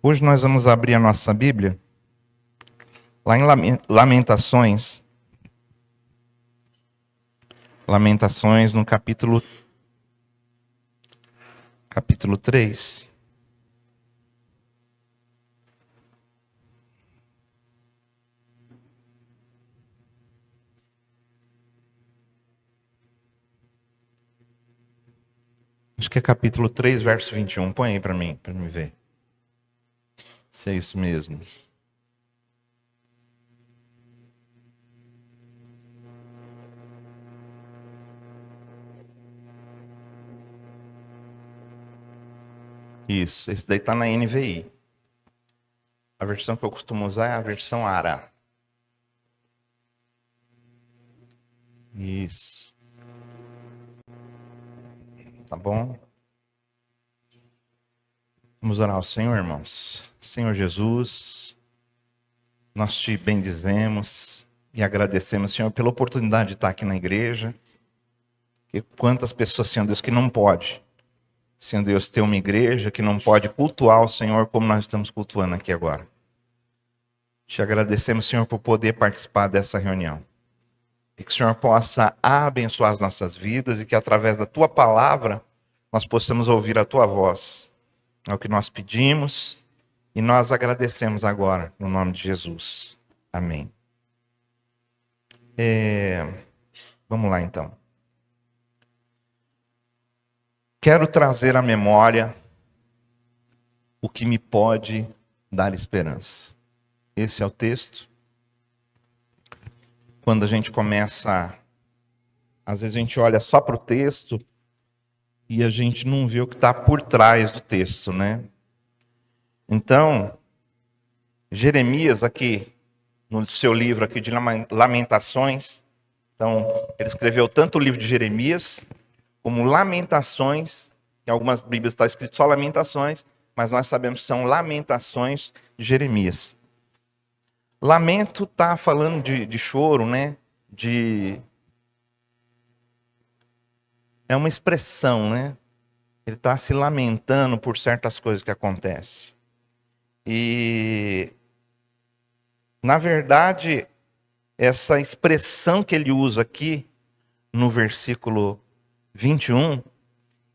Hoje nós vamos abrir a nossa Bíblia, lá em Lamentações. Lamentações no capítulo 3. Acho que é capítulo 3, verso 21. Põe aí para mim ver. Se é isso mesmo. Isso, esse daí está na NVI. A versão que eu costumo usar é a versão ARA. Isso. Tá bom? Vamos orar ao Senhor, irmãos. Senhor Jesus, nós te bendizemos e agradecemos, Senhor, pela oportunidade de estar aqui na igreja. E quantas pessoas, Senhor Deus, que não pode, Senhor Deus, ter uma igreja que não pode cultuar o Senhor como nós estamos cultuando aqui agora. Te agradecemos, Senhor, por poder participar dessa reunião. E que o Senhor possa abençoar as nossas vidas e que através da Tua palavra nós possamos ouvir a Tua voz. É o que nós pedimos e nós agradecemos agora, no nome de Jesus. Amém. Vamos lá, então. Quero trazer à memória o que me pode dar esperança. Esse é o texto. Quando a gente começa, às vezes a gente olha só para o texto e a gente não vê o que está por trás do texto, né? Então, Jeremias aqui, no seu livro aqui de Lamentações, então, ele escreveu tanto o livro de Jeremias, como Lamentações, em algumas Bíblias está escrito só Lamentações, mas nós sabemos que são Lamentações de Jeremias. Lamento está falando de choro, né? É uma expressão, né? Ele está se lamentando por certas coisas que acontecem. E, na verdade, essa expressão que ele usa aqui, no versículo 21,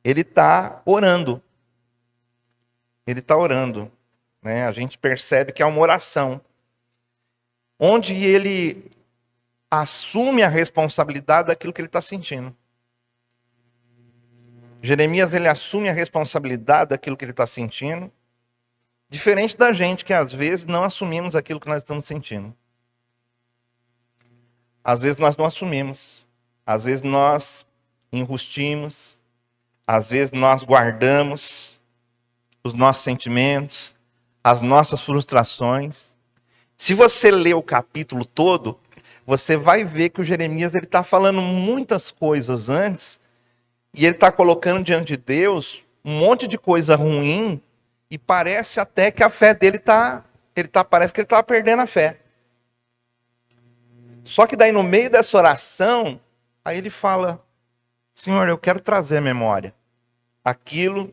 ele está orando. Ele está orando, né? A gente percebe que é uma oração, onde ele assume a responsabilidade daquilo que ele está sentindo. Jeremias, ele assume a responsabilidade daquilo que ele está sentindo, diferente da gente, que às vezes não assumimos aquilo que nós estamos sentindo. Às vezes nós não assumimos, às vezes nós enrustimos, às vezes nós guardamos os nossos sentimentos, as nossas frustrações. Se você ler o capítulo todo, você vai ver que o Jeremias está falando muitas coisas antes, e ele está colocando diante de Deus um monte de coisa ruim, e parece até que a fé dele parece que ele está perdendo a fé. Só que daí no meio dessa oração, aí ele fala: Senhor, eu quero trazer à memória aquilo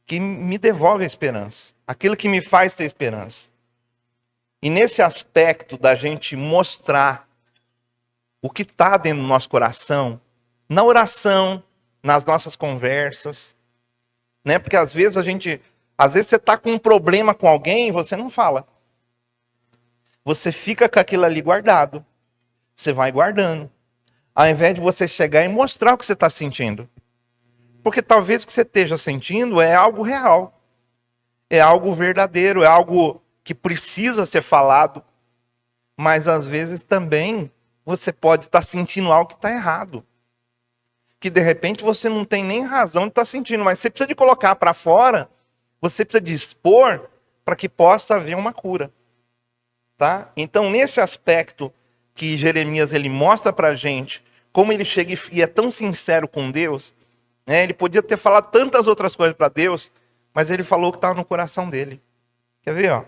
que me devolve a esperança, aquilo que me faz ter esperança. E nesse aspecto da gente mostrar o que está dentro do nosso coração, na oração, nas nossas conversas, né? Porque às vezes você está com um problema com alguém e você não fala. Você fica com aquilo ali guardado. Você vai guardando. Ao invés de você chegar e mostrar o que você está sentindo. Porque talvez o que você esteja sentindo é algo real. É algo verdadeiro, é algo que precisa ser falado. Mas às vezes também você pode estar sentindo algo que está errado. Que de repente você não tem nem razão de estar sentindo, mas você precisa de colocar para fora, você precisa de expor para que possa haver uma cura. Tá? Então, nesse aspecto que Jeremias ele mostra para a gente, como ele chega e é tão sincero com Deus, né? Ele podia ter falado tantas outras coisas para Deus, mas ele falou o que estava no coração dele. Quer ver? Ó?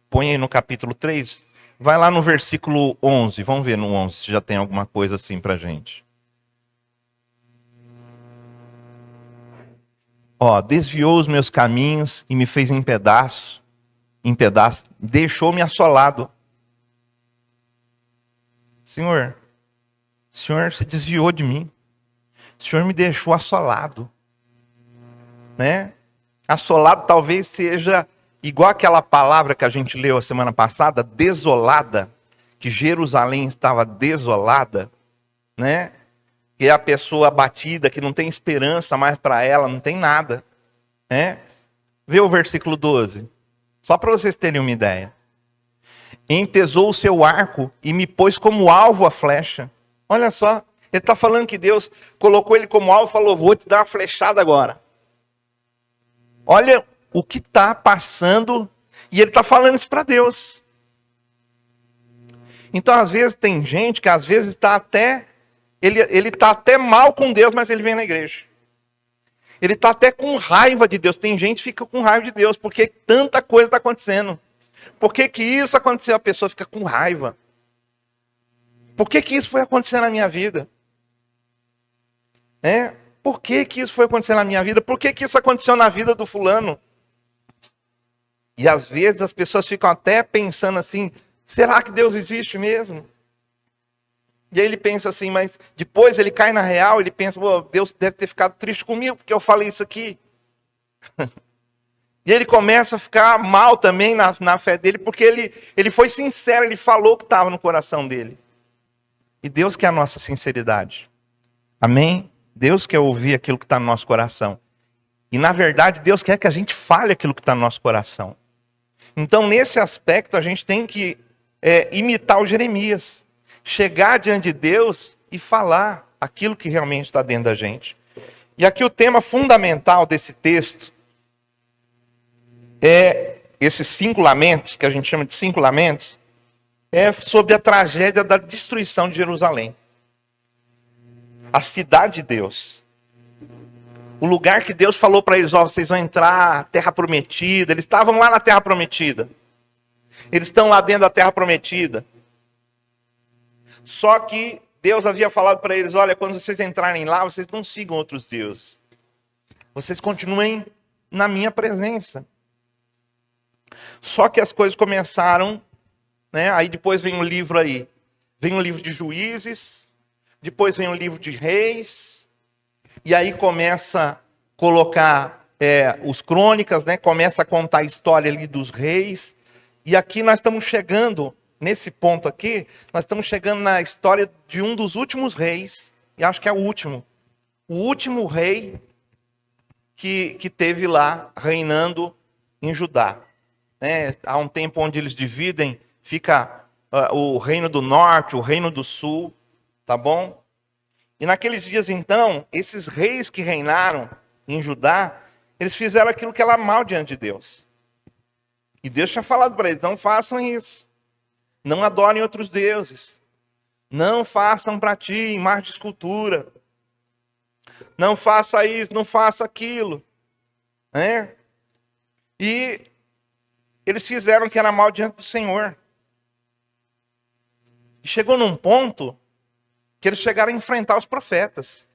Põe aí no capítulo 3, vai lá no versículo 11, vamos ver no 11 se já tem alguma coisa assim para a gente. Ó, desviou os meus caminhos e me fez em pedaço, deixou-me assolado. Senhor, o Senhor se desviou de mim. O Senhor me deixou assolado, né? Assolado talvez seja igual aquela palavra que a gente leu a semana passada, desolada, que Jerusalém estava desolada, né? Que é a pessoa abatida, que não tem esperança mais para ela, não tem nada, né? Vê o versículo 12, só para vocês terem uma ideia. Entesou o seu arco e me pôs como alvo a flecha. Olha só, ele está falando que Deus colocou ele como alvo e falou, vou te dar uma flechada agora. Olha o que está passando, e ele está falando isso para Deus. Então, às vezes, tem gente que às vezes está até, ele está até mal com Deus, mas ele vem na igreja. Ele está até com raiva de Deus. Tem gente que fica com raiva de Deus, porque tanta coisa está acontecendo. Por que que isso aconteceu? A pessoa fica com raiva. Por que que isso foi acontecer na minha vida? Por que que isso foi acontecer na minha vida? Por que que isso aconteceu na vida do fulano? E às vezes as pessoas ficam até pensando assim, será que Deus existe mesmo? E aí ele pensa assim, mas depois ele cai na real, ele pensa, Deus deve ter ficado triste comigo, porque eu falei isso aqui. E ele começa a ficar mal também na fé dele, porque ele foi sincero, ele falou o que estava no coração dele. E Deus quer a nossa sinceridade. Amém? Deus quer ouvir aquilo que está no nosso coração. E na verdade, Deus quer que a gente fale aquilo que está no nosso coração. Então, nesse aspecto, a gente tem que imitar o Jeremias. Chegar diante de Deus e falar aquilo que realmente está dentro da gente. E aqui o tema fundamental desse texto é esses 5 lamentos, que a gente chama de 5 lamentos, é sobre a tragédia da destruição de Jerusalém. A cidade de Deus. O lugar que Deus falou para eles, vocês vão entrar, a terra prometida. Eles estavam lá na terra prometida. Eles estão lá dentro da terra prometida. Só que Deus havia falado para eles, olha, quando vocês entrarem lá, vocês não sigam outros deuses. Vocês continuem na minha presença. Só que as coisas começaram, né? Aí depois vem um livro aí. Vem um livro de Juízes, depois vem um livro de Reis, e aí começa a colocar os crônicas, né? Começa a contar a história ali dos reis. E aqui nós estamos chegando, nesse ponto aqui, nós estamos chegando na história de um dos últimos reis, e acho que é o último rei que teve lá reinando em Judá. Há um tempo onde eles dividem, fica o reino do norte, o reino do sul, tá bom? E naqueles dias então, esses reis que reinaram em Judá, eles fizeram aquilo que era mal diante de Deus. E Deus tinha falado para eles, não façam isso. Não adorem outros deuses. Não façam para ti imagem de escultura. Não faça isso, não faça aquilo. E eles fizeram o que era mal diante do Senhor. E chegou num ponto que eles chegaram a enfrentar os profetas.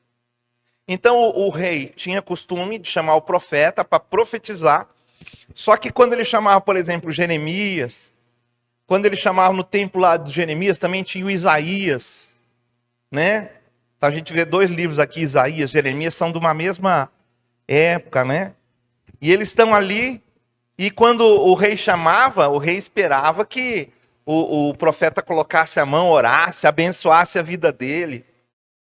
Então o rei tinha costume de chamar o profeta para profetizar. Só que quando ele chamava, por exemplo, Jeremias, quando ele chamava no templo lá de Jeremias, também tinha o Isaías, né? Então a gente vê 2 livros aqui, Isaías e Jeremias, são de uma mesma época, né? E eles estão ali, e quando o rei chamava, o rei esperava que o profeta colocasse a mão, orasse, abençoasse a vida dele.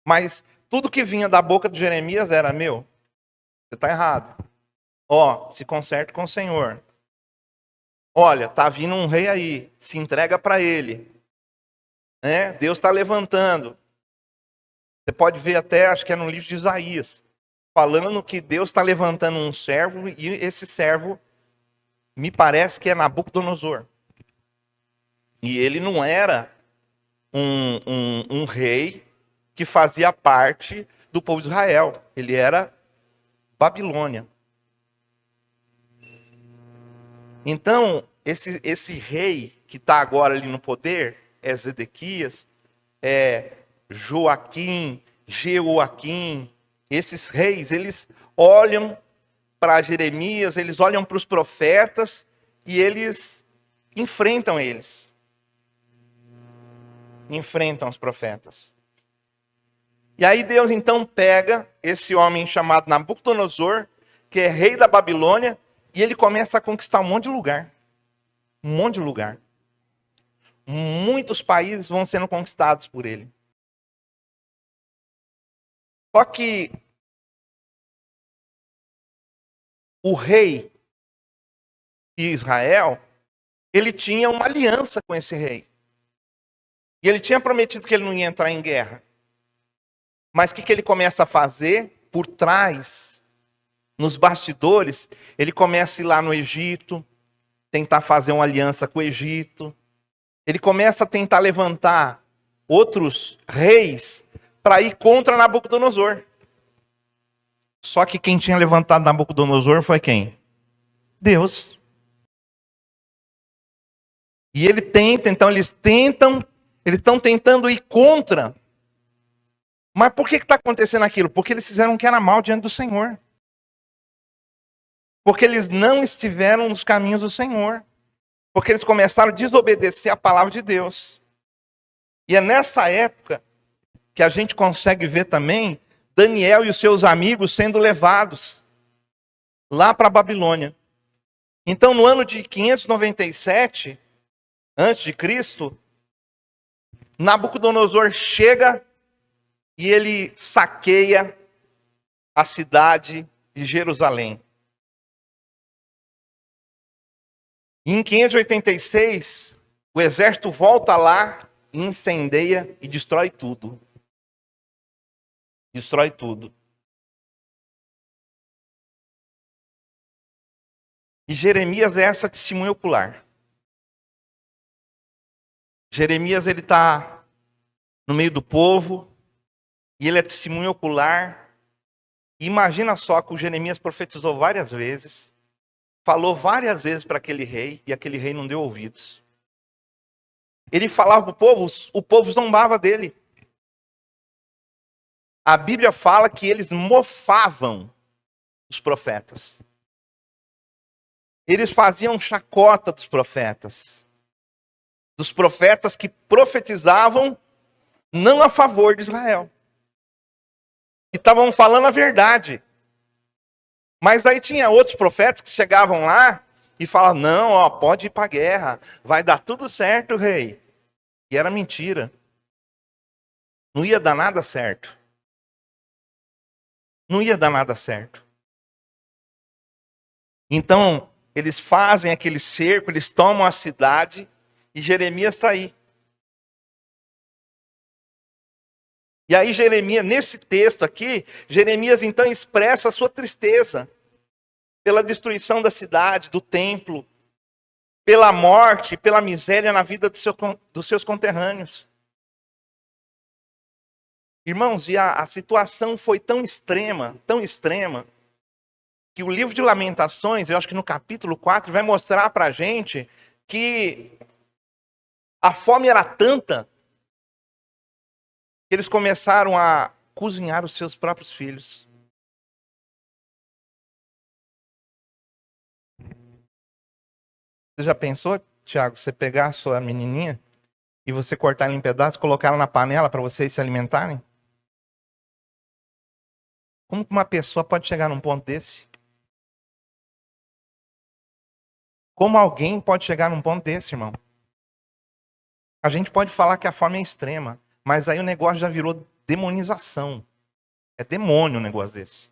Mas tudo que vinha da boca de Jeremias era, você está errado. Se conserte com o Senhor. Olha, tá vindo um rei aí, se entrega para ele. Deus está levantando. Você pode ver até, acho que é no livro de Isaías, falando que Deus está levantando um servo, e esse servo, me parece que é Nabucodonosor. E ele não era um rei que fazia parte do povo de Israel. Ele era Babilônia. Então, esse rei que está agora ali no poder, é Zedequias, é Joaquim, Jeoaquim, esses reis, eles olham para Jeremias, eles olham para os profetas e eles enfrentam eles. Enfrentam os profetas. E aí Deus então pega esse homem chamado Nabucodonosor, que é rei da Babilônia, e ele começa a conquistar um monte de lugar. Um monte de lugar. Muitos países vão sendo conquistados por ele. Só que o rei de Israel, ele tinha uma aliança com esse rei. E ele tinha prometido que ele não ia entrar em guerra. Mas o que ele começa a fazer? Por trás, nos bastidores, ele começa a ir lá no Egito, tentar fazer uma aliança com o Egito. Ele começa a tentar levantar outros reis para ir contra Nabucodonosor. Só que quem tinha levantado Nabucodonosor foi quem? Deus. E ele tenta, então eles estão tentando ir contra. Mas por que está acontecendo aquilo? Porque eles fizeram o que era mal diante do Senhor. Porque eles não estiveram nos caminhos do Senhor. Porque eles começaram a desobedecer a palavra de Deus. E é nessa época que a gente consegue ver também Daniel e os seus amigos sendo levados lá para a Babilônia. Então, no ano de 597 a.C., Nabucodonosor chega e ele saqueia a cidade de Jerusalém. E em 586, o exército volta lá, incendeia e destrói tudo. Destrói tudo. E Jeremias é essa testemunha ocular. Jeremias, ele está no meio do povo, e ele é testemunha ocular. E imagina só que o Jeremias profetizou várias vezes, falou várias vezes para aquele rei, e aquele rei não deu ouvidos. Ele falava para o povo zombava dele. A Bíblia fala que eles mofavam os profetas. Eles faziam chacota dos profetas. Dos profetas que profetizavam não a favor de Israel. Que estavam falando a verdade. Mas aí tinha outros profetas que chegavam lá e falavam, não, ó, pode ir para a guerra, vai dar tudo certo, rei. E era mentira. Não ia dar nada certo. Não ia dar nada certo. Então, eles fazem aquele cerco, eles tomam a cidade e Jeremias está aí. E aí Jeremias, nesse texto aqui, Jeremias então expressa a sua tristeza pela destruição da cidade, do templo, pela morte, pela miséria na vida dos seus conterrâneos. Irmãos, e a situação foi tão extrema, que o livro de Lamentações, eu acho que no capítulo 4, vai mostrar para a gente que a fome era tanta que eles começaram a cozinhar os seus próprios filhos. Você já pensou, Tiago, você pegar a sua menininha e você cortar ela em pedaços, colocar ela na panela para vocês se alimentarem? Como que uma pessoa pode chegar num ponto desse? Como alguém pode chegar num ponto desse, irmão? A gente pode falar que a fome é extrema, mas aí o negócio já virou demonização. É demônio um negócio desse.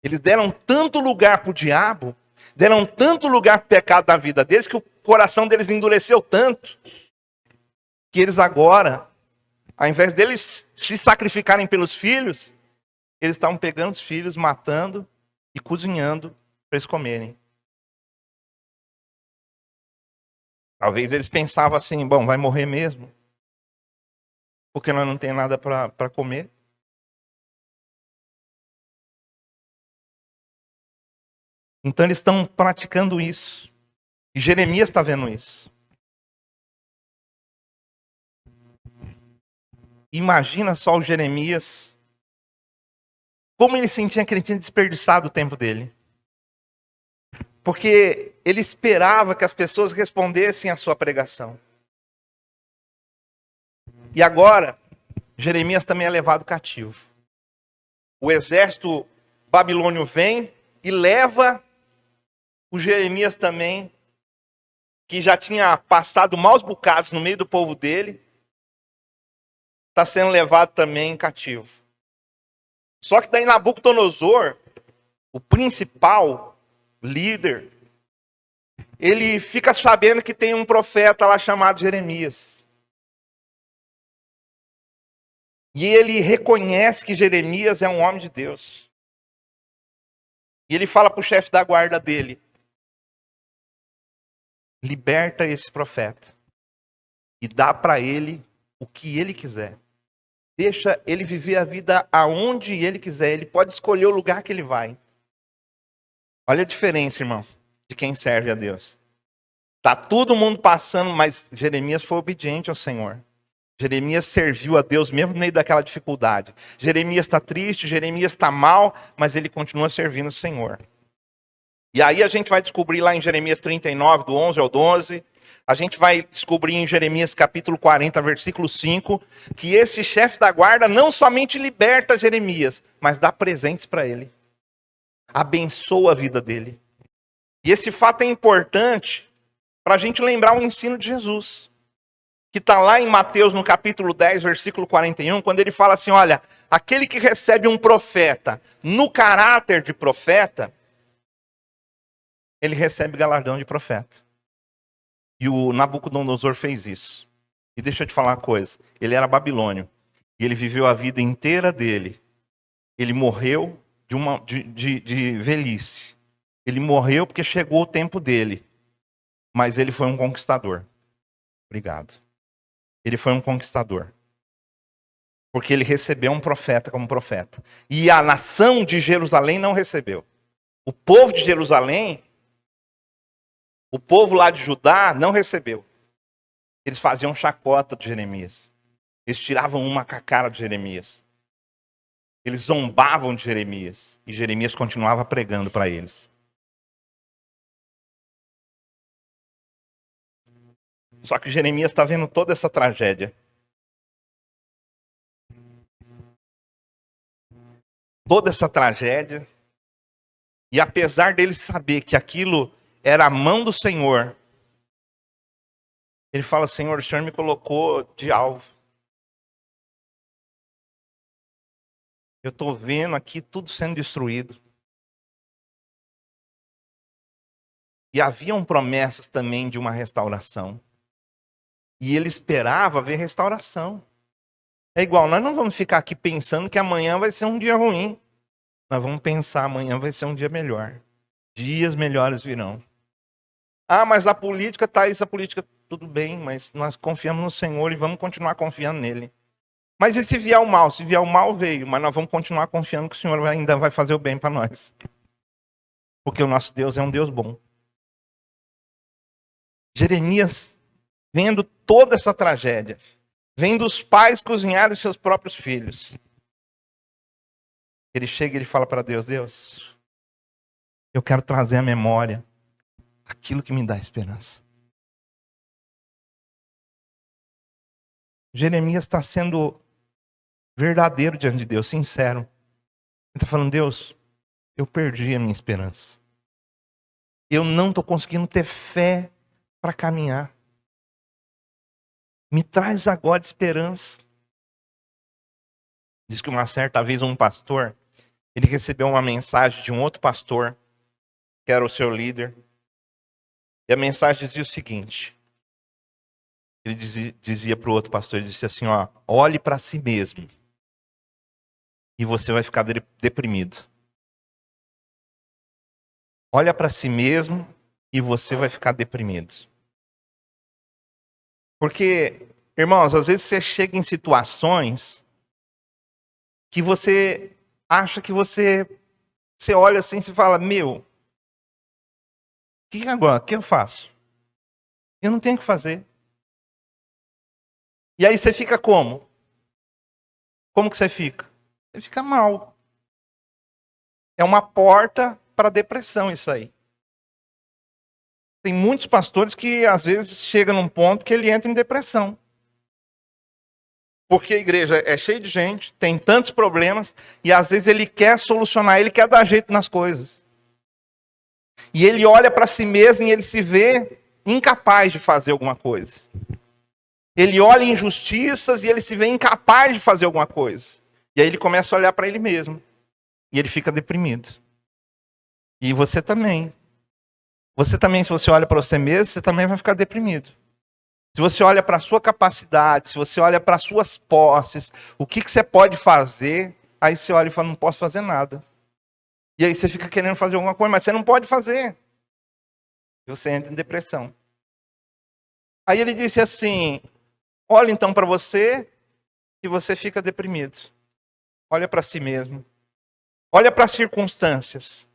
Eles deram tanto lugar para o diabo, deram tanto lugar para o pecado da vida deles, que o coração deles endureceu tanto, que eles agora, ao invés deles se sacrificarem pelos filhos, eles estavam pegando os filhos, matando e cozinhando para eles comerem. Talvez eles pensavam assim, bom, vai morrer mesmo, porque nós não tem nada para comer. Então eles estão praticando isso. E Jeremias está vendo isso. Imagina só o Jeremias Como ele sentia que ele tinha desperdiçado o tempo dele. Porque ele esperava que as pessoas respondessem à sua pregação. E agora, Jeremias também é levado cativo. O exército babilônio vem e leva o Jeremias também, que já tinha passado maus bocados no meio do povo dele, está sendo levado também cativo. Só que daí Nabucodonosor, o principal líder, ele fica sabendo que tem um profeta lá chamado Jeremias. E ele reconhece que Jeremias é um homem de Deus. E ele fala para o chefe da guarda dele: liberta esse profeta e dá para ele o que ele quiser. Deixa ele viver a vida aonde ele quiser. Ele pode escolher o lugar que ele vai. Olha a diferença, irmão, de quem serve a Deus. Tá todo mundo passando, mas Jeremias foi obediente ao Senhor. Jeremias serviu a Deus mesmo no meio daquela dificuldade. Jeremias está triste, Jeremias está mal, mas ele continua servindo o Senhor. E aí a gente vai descobrir lá em Jeremias 39, do 11 ao 12... A gente vai descobrir em Jeremias capítulo 40, versículo 5, que esse chefe da guarda não somente liberta Jeremias, mas dá presentes para ele. Abençoa a vida dele. E esse fato é importante para a gente lembrar o ensino de Jesus, que está lá em Mateus, no capítulo 10, versículo 41, quando ele fala assim, olha, aquele que recebe um profeta no caráter de profeta, ele recebe galardão de profeta. E o Nabucodonosor fez isso. E deixa eu te falar uma coisa. Ele era babilônio. E ele viveu a vida inteira dele. Ele morreu de velhice. Ele morreu porque chegou o tempo dele. Mas ele foi um conquistador. Obrigado. Ele foi um conquistador. Porque ele recebeu um profeta como profeta. E a nação de Jerusalém não recebeu. O povo de Jerusalém, o povo lá de Judá não recebeu. Eles faziam chacota de Jeremias. Eles tiravam uma com a cara de Jeremias. Eles zombavam de Jeremias. E Jeremias continuava pregando para eles. Só que Jeremias está vendo toda essa tragédia. Toda essa tragédia. E apesar dele saber que aquilo era a mão do Senhor, ele fala, Senhor, o Senhor me colocou de alvo. Eu estou vendo aqui tudo sendo destruído. E haviam promessas também de uma restauração. E ele esperava ver restauração. É igual, nós não vamos ficar aqui pensando que amanhã vai ser um dia ruim. Nós vamos pensar, amanhã vai ser um dia melhor. Dias melhores virão. Ah, mas a política está isso, a política, tudo bem, mas nós confiamos no Senhor e vamos continuar confiando nele. Mas e se vier o mal? Se vier o mal, veio, mas nós vamos continuar confiando que o Senhor ainda vai fazer o bem para nós. Porque o nosso Deus é um Deus bom. Jeremias, vendo toda essa tragédia, vendo os pais cozinharem os seus próprios filhos, ele chega e ele fala para Deus, Deus, eu quero trazer à memória aquilo que me dá esperança. Jeremias está sendo verdadeiro diante de Deus, sincero. Ele está falando, Deus, eu perdi a minha esperança. Eu não estou conseguindo ter fé para caminhar. Me traz agora esperança. Diz que uma certa vez um pastor, ele recebeu uma mensagem de um outro pastor, que era o seu líder. E a mensagem dizia o seguinte. Ele dizia para o outro pastor, ele disse assim, ó, olhe para si mesmo. E você vai ficar deprimido. Olha para si mesmo e você vai ficar deprimido. Porque, irmãos, às vezes você chega em situações que você acha que você olha assim e fala, meu, o que agora? O que eu faço? Eu não tenho o que fazer. E aí você fica como? Como que você fica? Você fica mal. É uma porta para depressão isso aí. Tem muitos pastores que às vezes chegam num ponto que ele entra em depressão. Porque a igreja é cheia de gente, tem tantos problemas, e às vezes ele quer solucionar, ele quer dar jeito nas coisas. E ele olha para si mesmo e ele se vê incapaz de fazer alguma coisa. Ele olha injustiças e ele se vê incapaz de fazer alguma coisa. E aí ele começa a olhar para ele mesmo. E ele fica deprimido. E você também. Você também, se você olha para você mesmo, você também vai ficar deprimido. Se você olha para a sua capacidade, se você olha para as suas posses, o que você pode fazer, aí você olha e fala, não posso fazer nada. E aí você fica querendo fazer alguma coisa, mas você não pode fazer. E você entra em depressão. Aí ele disse assim, olha então para você e você fica deprimido. Olha para si mesmo. Olha para as circunstâncias.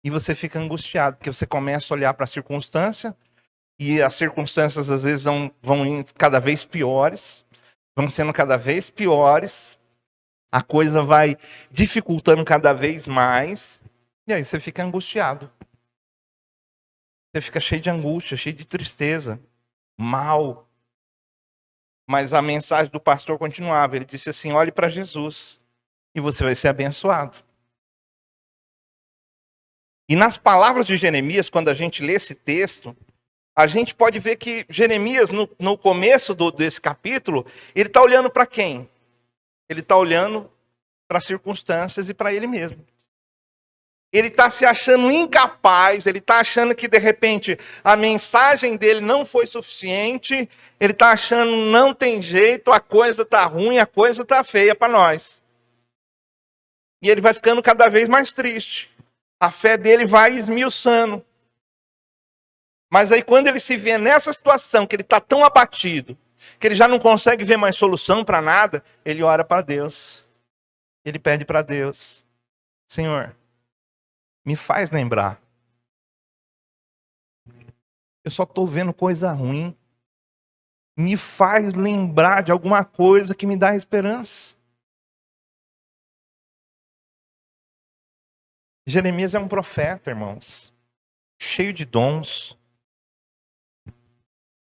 E você fica angustiado, porque você começa a olhar para a circunstância, e as circunstâncias às vezes vão indo cada vez piores, vão sendo cada vez piores, a coisa vai dificultando cada vez mais, e aí você fica angustiado. Você fica cheio de angústia, cheio de tristeza, mal. Mas a mensagem do pastor continuava, ele disse assim, olhe para Jesus, e você vai ser abençoado. E nas palavras de Jeremias, quando a gente lê esse texto, a gente pode ver que Jeremias, no começo desse capítulo, ele está olhando para quem? Ele está olhando para as circunstâncias e para ele mesmo. Ele está se achando incapaz, ele está achando que de repente a mensagem dele não foi suficiente, ele está achando não tem jeito, a coisa está ruim, a coisa está feia para nós. E ele vai ficando cada vez mais triste. A fé dele vai esmiuçando. Mas aí quando ele se vê nessa situação, que ele está tão abatido, que ele já não consegue ver mais solução para nada, ele ora para Deus. Ele pede para Deus, Senhor, me faz lembrar. Eu só estou vendo coisa ruim. Me faz lembrar de alguma coisa que me dá esperança. Jeremias é um profeta, irmãos, cheio de dons,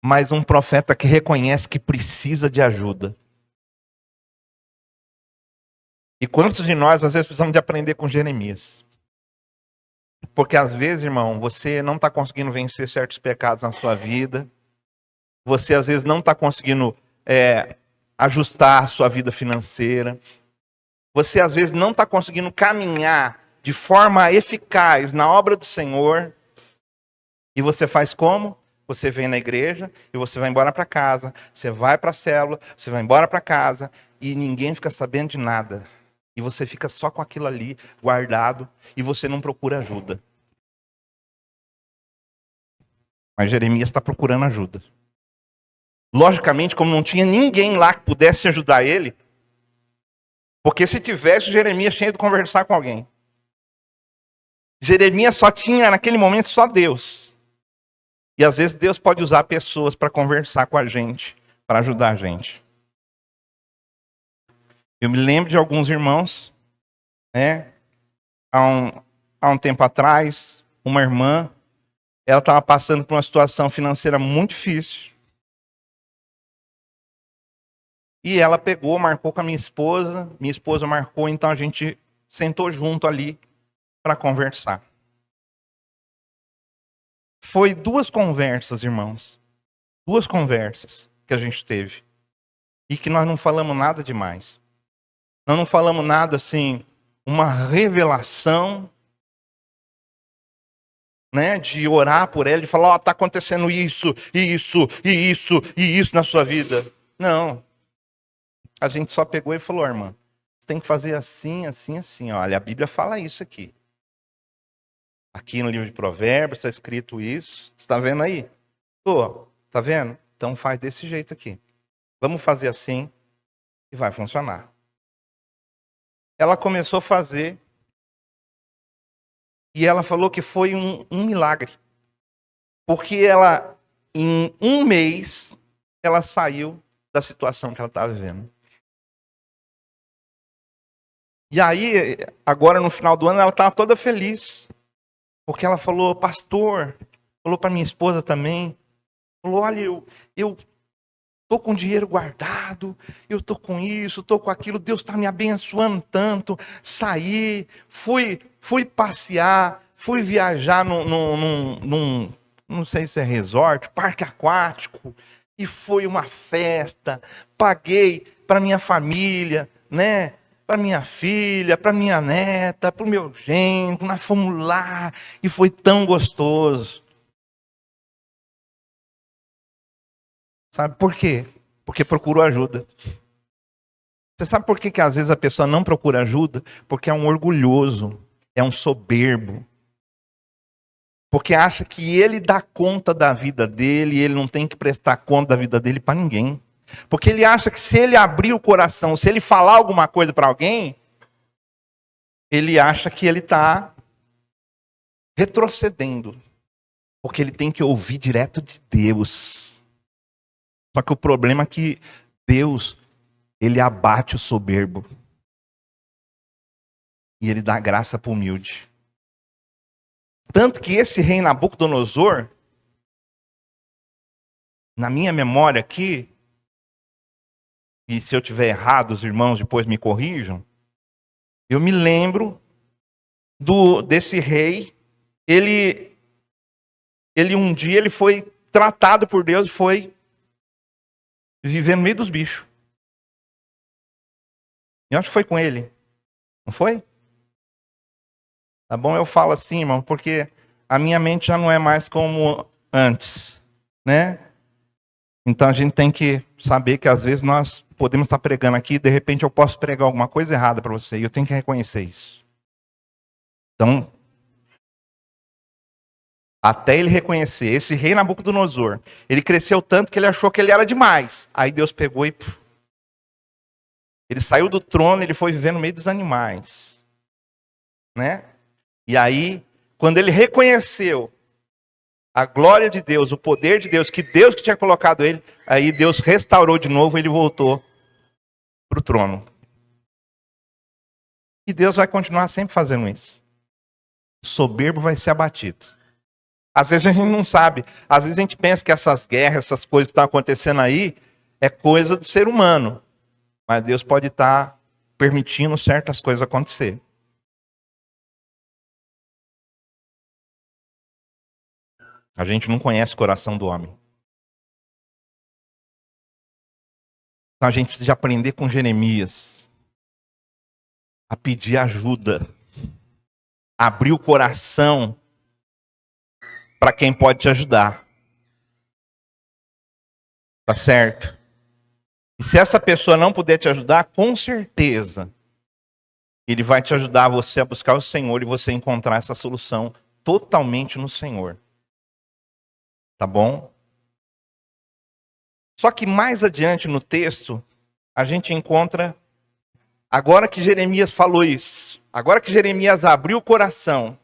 mas um profeta que reconhece que precisa de ajuda. E quantos de nós, às vezes, precisamos de aprender com Jeremias? Porque, às vezes, irmão, você não está conseguindo vencer certos pecados na sua vida. Você, às vezes, não está conseguindo ajustar a sua vida financeira. Você, às vezes, não está conseguindo caminhar de forma eficaz na obra do Senhor. E você faz como? Você vem na igreja e você vai embora para casa. Você vai para a célula, você vai embora para casa e ninguém fica sabendo de nada. E você fica só com aquilo ali guardado e você não procura ajuda. Mas Jeremias está procurando ajuda. Logicamente, como não tinha ninguém lá que pudesse ajudar ele, porque se tivesse, Jeremias tinha ido conversar com alguém. Jeremias só tinha, naquele momento, só Deus. E às vezes Deus pode usar pessoas para conversar com a gente, para ajudar a gente. Eu me lembro de alguns irmãos, né? Há um tempo atrás, uma irmã, ela estava passando por uma situação financeira muito difícil. E ela pegou, marcou com a minha esposa marcou, então a gente sentou junto ali para conversar. Foi 2 conversas, irmãos. 2 conversas que a gente teve. E que nós não falamos nada demais. Nós não falamos nada assim, uma revelação, né, de orar por ela, de falar, ó, tá acontecendo isso, e isso, e isso, e isso na sua vida. Não. A gente só pegou e falou, irmã, você tem que fazer assim, assim, assim. Olha, a Bíblia fala isso aqui. Aqui no livro de Provérbios está escrito isso. Você está vendo aí? Tô. Tá vendo? Então faz desse jeito aqui. Vamos fazer assim e vai funcionar. Ela começou a fazer e ela falou que foi um milagre. Porque ela, em 1 mês, ela saiu da situação que ela estava vivendo. E aí, agora no final do ano, ela estava toda feliz. Porque ela falou, pastor, falou para minha esposa também, falou, olha, eu tô com dinheiro guardado, eu tô com isso, tô com aquilo, Deus está me abençoando tanto. Saí, fui passear, fui viajar num, não sei se é resort, parque aquático, e foi uma festa, paguei para minha família, né? Para minha filha, para minha neta, para o meu genro, nós fomos lá, e foi tão gostoso. Sabe por quê? Porque procurou ajuda. Você sabe por que, que às vezes a pessoa não procura ajuda? Porque é um orgulhoso, é um soberbo. Porque acha que ele dá conta da vida dele e ele não tem que prestar conta da vida dele para ninguém. Porque ele acha que se ele abrir o coração, se ele falar alguma coisa para alguém, ele acha que ele está retrocedendo. Porque ele tem que ouvir direto de Deus. Só que o problema é que Deus, ele abate o soberbo. E ele dá graça para o humilde. Tanto que esse rei Nabucodonosor, na minha memória aqui, e se eu tiver errado, os irmãos depois me corrijam, eu me lembro desse rei, ele um dia ele foi tratado por Deus e foi viver no meio dos bichos. Eu acho que foi com ele, não foi? Tá bom? Eu falo assim, irmão, porque a minha mente já não é mais como antes, né? Então a gente tem que saber que às vezes nós podemos estar pregando aqui e de repente eu posso pregar alguma coisa errada para você e eu tenho que reconhecer isso. Então, até ele reconhecer, esse rei Nabucodonosor, ele cresceu tanto que ele achou que ele era demais. Aí Deus pegou e ele saiu do trono, ele foi viver no meio dos animais, né? E aí, quando ele reconheceu a glória de Deus, o poder de Deus, que Deus que tinha colocado ele, aí Deus restaurou de novo, ele voltou para o trono. E Deus vai continuar sempre fazendo isso. O soberbo vai ser abatido. Às vezes a gente não sabe, às vezes a gente pensa que essas guerras, essas coisas que estão acontecendo aí, é coisa do ser humano. Mas Deus pode estar permitindo certas coisas acontecer. A gente não conhece o coração do homem. Então a gente precisa aprender com Jeremias a pedir ajuda, abrir o coração para quem pode te ajudar. Tá certo? E se essa pessoa não puder te ajudar, com certeza ele vai te ajudar você a buscar o Senhor e você encontrar essa solução totalmente no Senhor. Tá bom? Só que mais adiante no texto, a gente encontra, agora que Jeremias falou isso, agora que Jeremias abriu o coração,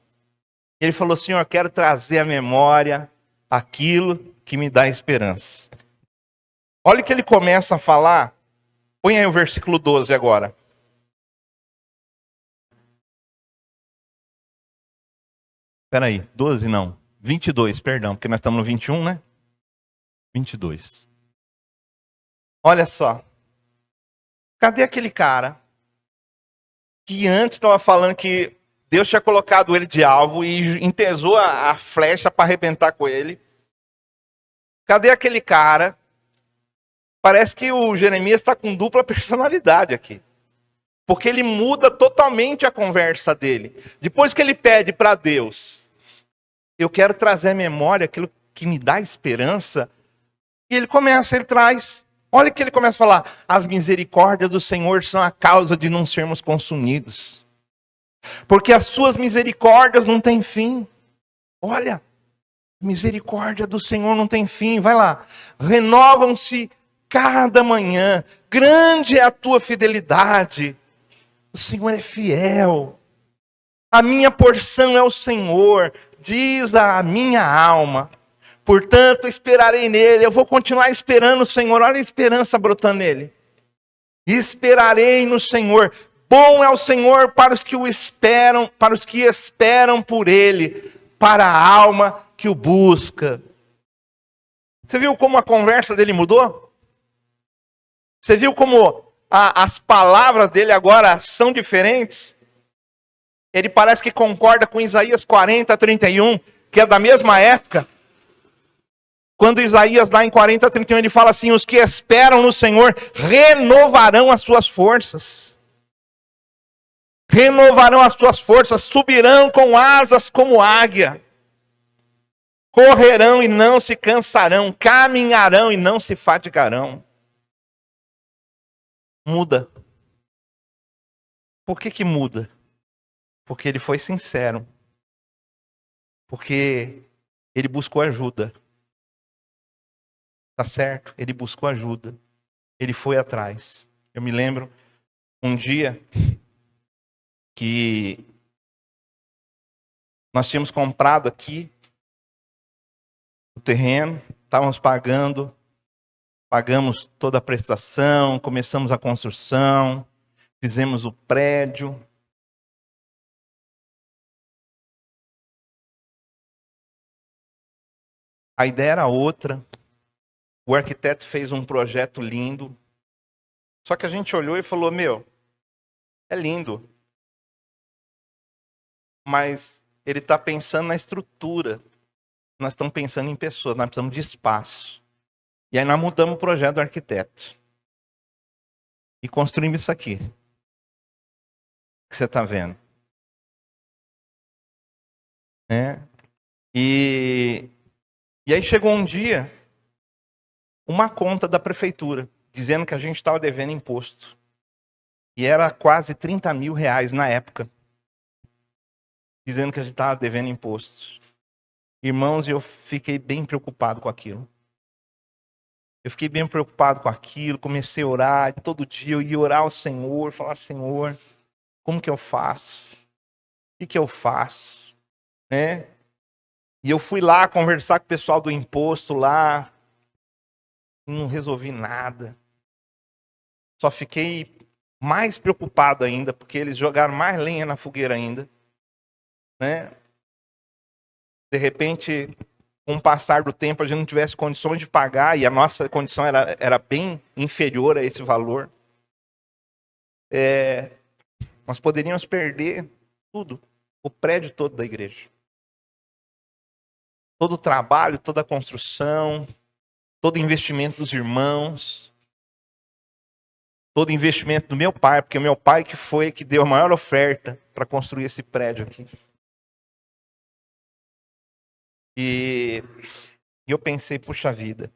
ele falou, Senhor, eu quero trazer à memória aquilo que me dá esperança. Olha o que ele começa a falar, põe aí o versículo 12 agora. Espera aí, 12 não, 22, perdão, porque nós estamos no 21, né? 22. Olha só. Cadê aquele cara que antes estava falando que Deus tinha colocado ele de alvo e entesou a flecha para arrebentar com ele? Cadê aquele cara? Parece que o Jeremias está com dupla personalidade aqui. Porque ele muda totalmente a conversa dele. Depois que ele pede para Deus, eu quero trazer à memória aquilo que me dá esperança. E ele traz. Olha o que ele começa a falar. As misericórdias do Senhor são a causa de não sermos consumidos. Porque as suas misericórdias não têm fim. Olha, misericórdia do Senhor não tem fim. Vai lá. Renovam-se cada manhã. Grande é a tua fidelidade. O Senhor é fiel. A minha porção é o Senhor, diz a minha alma. Portanto, esperarei nele. Eu vou continuar esperando o Senhor. Olha a esperança brotando nele. Esperarei no Senhor. Bom é o Senhor para os que o esperam, para os que esperam por Ele, para a alma que o busca. Você viu como a conversa dele mudou? Você viu como as palavras dele agora são diferentes? Ele parece que concorda com Isaías 40:31, que é da mesma época. Quando Isaías, lá em 40:31, ele fala assim: os que esperam no Senhor renovarão as suas forças. Renovarão as suas forças, subirão com asas como águia. Correrão e não se cansarão, caminharão e não se fatigarão. Muda. Por que muda? Porque ele foi sincero. Porque ele buscou ajuda. Tá certo? Ele buscou ajuda. Ele foi atrás. Eu me lembro um dia que nós tínhamos comprado aqui o terreno, estávamos pagamos toda a prestação, começamos a construção, fizemos o prédio. A ideia era outra. O arquiteto fez um projeto lindo. Só que a gente olhou e falou: meu, é lindo. Mas ele está pensando na estrutura. Nós estamos pensando em pessoas, nós precisamos de espaço. E aí nós mudamos o projeto do arquiteto. E construímos isso aqui. Que você está vendo. E aí chegou um dia, uma conta da prefeitura, dizendo que a gente estava devendo imposto. E era quase 30 mil reais na época. Dizendo que a gente estava devendo imposto. Irmãos, eu fiquei bem preocupado com aquilo. Comecei a orar, e todo dia eu ia orar ao Senhor, falar: Senhor, como que eu faço? O que eu faço? E eu fui lá conversar com o pessoal do imposto lá, e não resolvi nada. Só fiquei mais preocupado ainda, porque eles jogaram mais lenha na fogueira ainda. De repente, com o passar do tempo, a gente não tivesse condições de pagar, e a nossa condição era bem inferior a esse valor. Nós poderíamos perder tudo, o prédio todo da igreja. Todo o trabalho, toda a construção, todo o investimento dos irmãos, todo o investimento do meu pai, porque o meu pai que deu a maior oferta para construir esse prédio aqui. E eu pensei: puxa vida,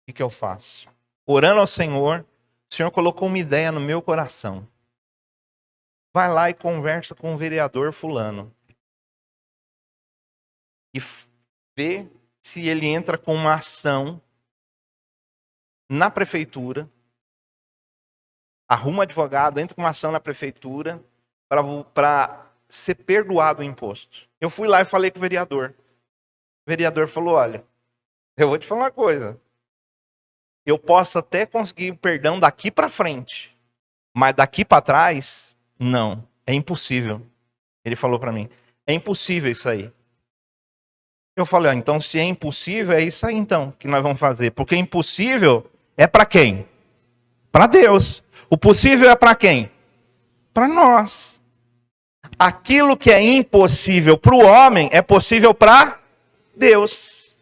o que eu faço? Orando ao Senhor, o Senhor colocou uma ideia no meu coração. Vai lá e conversa com o vereador fulano. E vê se ele entra com uma ação na prefeitura. Arruma advogado, entra com uma ação na prefeitura para ser perdoado o imposto. Eu fui lá e falei com o vereador. O vereador falou: olha, eu vou te falar uma coisa. Eu posso até conseguir perdão daqui para frente, mas daqui para trás, não. É impossível. Ele falou para mim: é impossível isso aí. Eu falei: então se é impossível, é isso aí então que nós vamos fazer. Porque impossível é para quem? Para Deus. O possível é para quem? Para nós. Aquilo que é impossível para o homem é possível para Deus.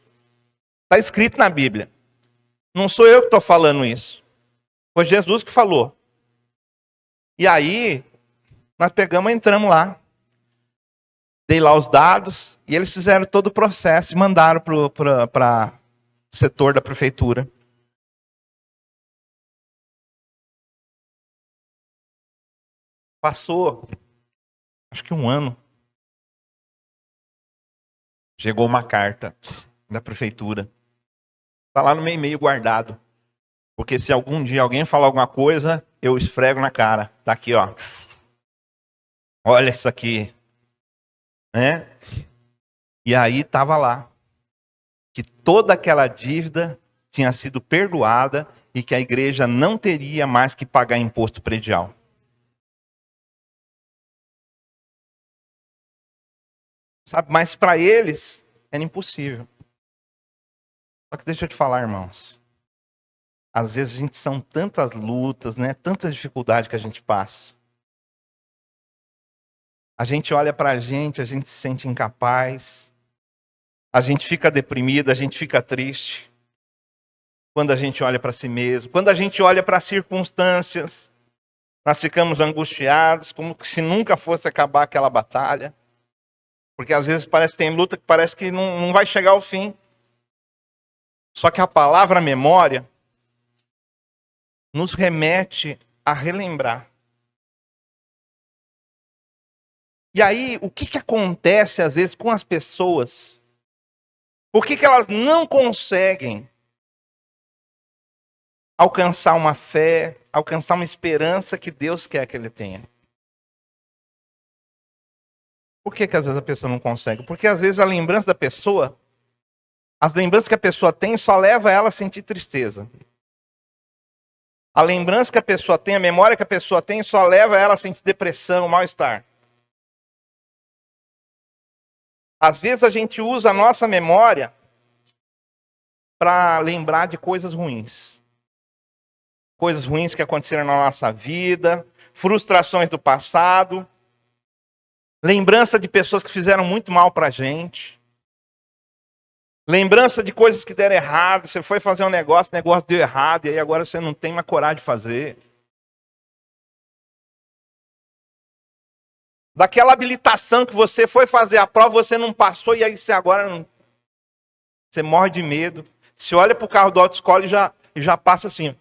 Está escrito na Bíblia. Não sou eu que estou falando isso. Foi Jesus que falou. E aí, nós pegamos e entramos lá. Dei lá os dados e eles fizeram todo o processo e mandaram para o setor da prefeitura. Passou, acho que um ano. Chegou uma carta da prefeitura. Está lá no meu e-mail guardado. Porque se algum dia alguém falar alguma coisa, eu esfrego na cara. Está aqui, ó. Olha isso aqui. E aí estava lá. Que toda aquela dívida tinha sido perdoada e que a igreja não teria mais que pagar imposto predial. Sabe, mas para eles era impossível. Só que deixa eu te falar, irmãos. Às vezes a gente são tantas lutas, né? Tanta dificuldade que a gente passa. A gente olha para a gente se sente incapaz. A gente fica deprimido, a gente fica triste. Quando a gente olha para si mesmo, quando a gente olha para as circunstâncias, nós ficamos angustiados, como se nunca fosse acabar aquela batalha. Porque às vezes parece que tem luta que parece que não vai chegar ao fim. Só que a palavra memória nos remete a relembrar. E aí, o que acontece às vezes com as pessoas? Por que elas não conseguem alcançar uma fé, alcançar uma esperança que Deus quer que ele tenha? Por que às vezes a pessoa não consegue? Porque às vezes a lembrança da pessoa, as lembranças que a pessoa tem só leva ela a sentir tristeza. A lembrança que a pessoa tem, a memória que a pessoa tem só leva ela a sentir depressão, mal-estar. Às vezes a gente usa a nossa memória para lembrar de coisas ruins. Coisas ruins que aconteceram na nossa vida, frustrações do passado, lembrança de pessoas que fizeram muito mal para a gente, lembrança de coisas que deram errado, você foi fazer um negócio, o negócio deu errado, e aí agora você não tem mais coragem de fazer. Daquela habilitação que você foi fazer a prova, você não passou, e aí você agora não... Você morre de medo. Você olha para o carro do autoescola e já passa assim.